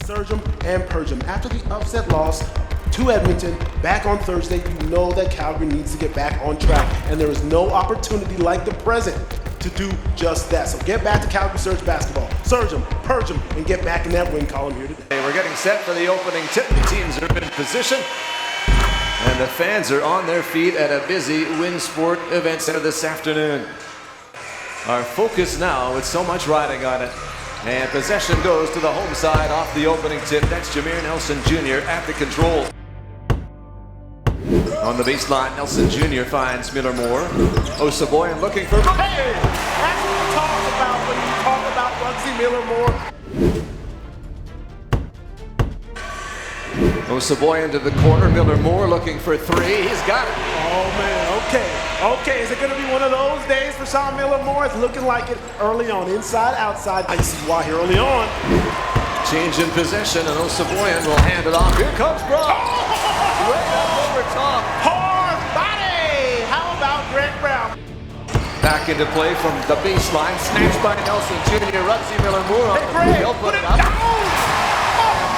Surge them and purge them. After the upset loss to Edmonton back on Thursday, you know that Calgary needs to get back on track, and there is no opportunity like the present to do just that. So get back to Calgary Surge basketball. Surge them, purge them, and get back in that win column here today. We're getting set for the opening tip. The teams are in position, and the fans are on their feet at a busy Win Sport event center this afternoon. Our focus now with so much riding on it. And possession goes to the home side off the opening tip. That's Jameer Nelson Jr. at the control. On the baseline, Nelson Jr. finds Miller Moore. Osaboyan looking for... Hey! That's what you talk about when you talk about Bugsy Miller Moore. Osaboyan to the corner. Miller Moore looking for three. He's got it. Oh, man. Okay. Okay. Is it going to be one of those days for Sean Miller Moore? It's looking like it early on. Inside, outside. I see why here early on. Change in possession, and Osaboyan will hand it off. Here comes Brown. Oh! Way up over top. Hard body. How about Greg Brown? Back into play from the baseline. Snatched by Nelson Jr. Rutsy Miller Moore. Hey, Greg, he'll put it down.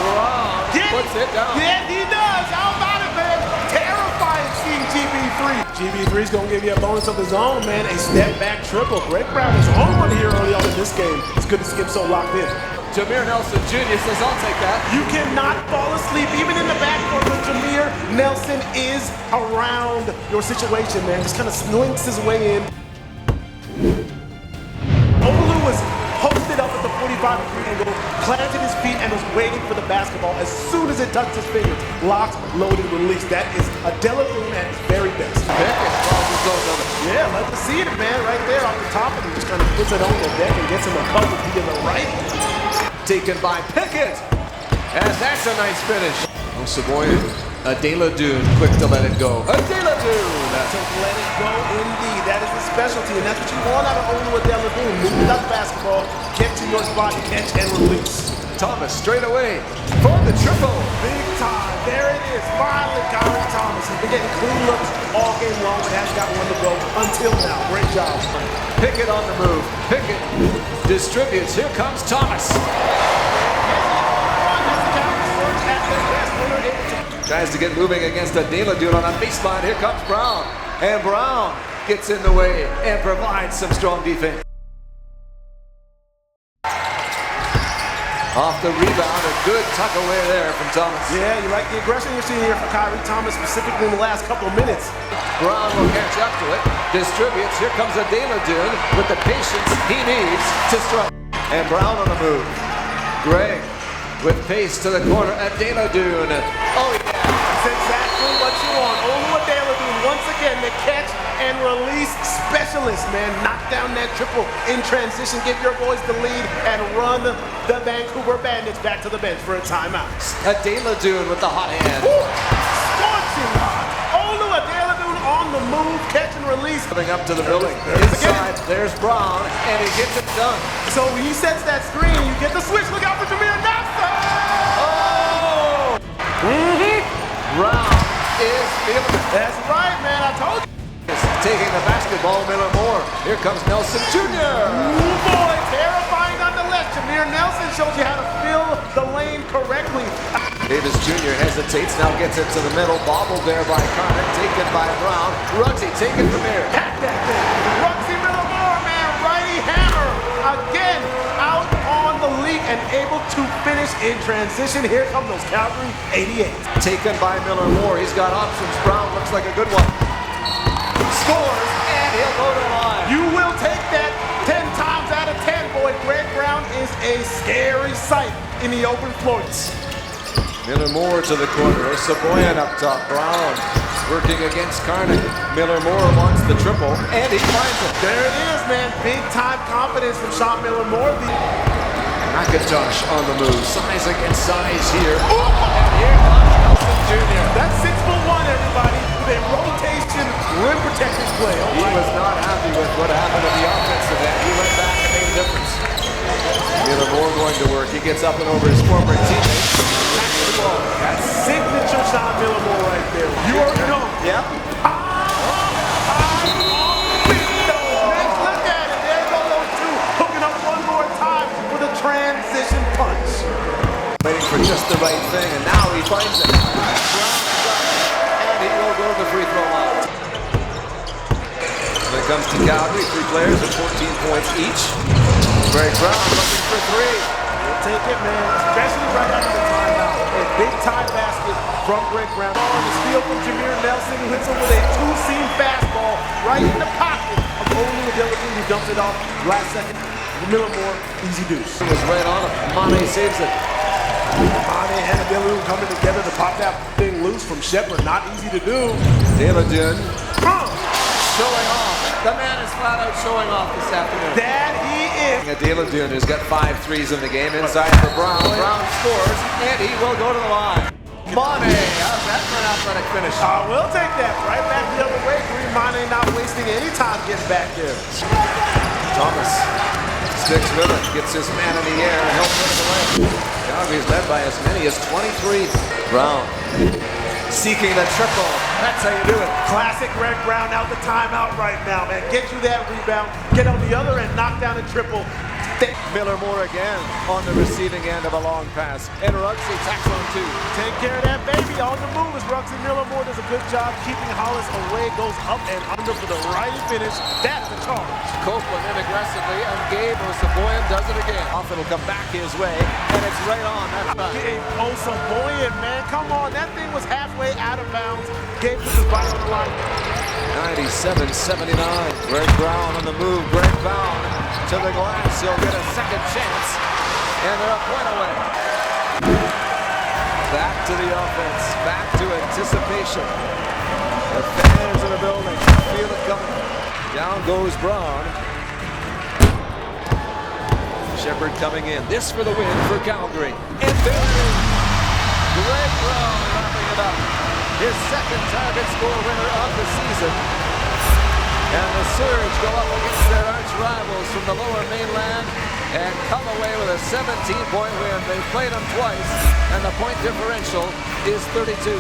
Brown puts it down. Yeah, he does. How about it, man? Terrifying seeing GB3. GB3's going to give you a bonus of his own, man. A step back triple. Greg Brown is on one here early on in this game. It's good to see him so locked in. Jameer Nelson Jr. says, I'll take that. You cannot fall asleep, even in the backcourt when Jameer Nelson is around your situation, man. Just kind of slinks his way in. Olu was posted up at the 45-degree angle, planted his feet, and was waiting for the basketball. As soon as it touched his fingers, locked, loaded, released. That is a Delaware at his very best. Yeah, love to see it, man, right there on the top of him. Just kind of puts it on the deck and gets him a couple to the right. Taken by Pickett, and that's a nice finish. Osaboyan, Dune, quick to let it go. Dune! To let it go, indeed. That is the specialty, and that's what you want out of Olu Dune. Moving up basketball, get to your spot, catch and release. Thomas straight away for the triple. Big time. There it is. Finally, Kyrie Thomas has been getting clean looks all game long, but has got one to go until now. Great job. Pickett on the move. Pickett distributes. Here comes Thomas. Tries to get moving against a Dune on a baseline. Here comes Brown. And Brown gets in the way and provides some strong defense. Off the rebound, a good tuck away there from Thomas. Yeah, you like the aggression you're seeing here from Kyrie Thomas, specifically in the last couple of minutes. Brown will catch up to it, distributes. Here comes a Dune with the patience he needs to strike. And Brown on the move. Greg with pace to the corner at Dune. Oh yeah, that's exactly what you want. Olu Dune once again, the catch and release specialist, man. Knock down that triple in transition, give your boys the lead, and run the Vancouver Bandits back to the bench for a timeout. A Dune with the hot hand. Scorching hot. Olu Dune on the move, catch and release. Coming up to the building. Inside, there's Brown, and he gets it done. So when he sets that screen, you get the switch. Look out for Jameer Nelson! Oh! Brown is feeling it. That's right, man. I told you. Taking the basketball, Miller Moore. Here comes Nelson Jr. Ooh, boy, terrifying on the left. Jameer Nelson shows you how to fill the lane correctly. Davis Jr. hesitates, now gets it to the middle. Bobbled there by Connor, taken by Brown. Rugsy taken from here. Pack that thing. Rugsy Miller Moore, man, righty hammer. Again, out on the leak and able to finish in transition. Here come those Calgary 88. Taken by Miller Moore. He's got options. Brown looks like a good one. Scores, and he'll go to the line. You will take that 10 times out of 10, boy. Greg Brown is a scary sight in the open floors. Miller Moore to the corner. Osaboyan up top. Brown working against Carnick. Miller Moore wants the triple, and he finds it. There it is, man. Big time confidence from Sean Miller Moore. McIntosh on the move. Size against size here. And here comes Nelson Jr. That's 6'1", everybody, with a rotation rim protecting play. He was not happy with what happened at the offensive end. He went back and made a difference. Miller Moore going to work. He gets up and over his former teammate. That's signature Sean Miller Moore right there. You already know. Yeah. Look at it. There go those two. Hooking up one more time with a transition punch. Waiting for the right thing, and now he finds it. And he will go to the free throw line. When it comes to Calgary, 3 players with 14 points each. Greg Brown looking for 3. He'll take it, man, especially right after the timeout. A big time basket from Greg Brown. On the steal from Jameer Nelson, who hits him with a 2-seam fastball right in the pocket of Olu Adelakun, who dumps it off last second. Miller Moore, easy deuce. It was right on him. Mane saves it. Mane and Adelakun coming together to pop that thing loose from Shepard. Not easy to do. Deladun showing off. The man is flat out showing off this afternoon. That he is. Deladun has got 5 threes in the game. Inside for Brown. Brown scores, and he will go to the line. Mane, how's that for an athletic finish? We'll take that right back the other way. Green Mane not wasting any time getting back there. Thomas sticks with it, gets his man in the air, and he'll put it away. Calgary's led by as many as 23. Brown seeking the triple. That's how you do it. Classic Greg Brown out the timeout right now, man. Get you that rebound, get on the other end, knock down a triple. Miller Moore again on the receiving end of a long pass. And Ruggsy tacks on 2. Take care of that baby on the move as Ruggsy. Miller Moore does a good job keeping Hollis away, goes up and under for the right finish. That's the charge. Copeland in aggressively, and Gabe Osaboyan does it again. Off it'll come back his way, and it's right on. That's right. Gabe Osaboyan, man, come on. That thing was halfway out of bounds. Gabe puts his body on the line. 97-79. Greg Brown on the move. Greg Brown to the glass. He'll get a second chance, and they're a point away. Back to the offense. Back to anticipation. The fans in the building feel it coming. Down goes Brown. Shepard coming in. This for the win for Calgary. And there it is. Greg Brown wrapping it up. His second target score winner of the season. And the Surge go up against their arch rivals from the lower mainland and come away with a 17-point win. They've played them twice, and the point differential is 32.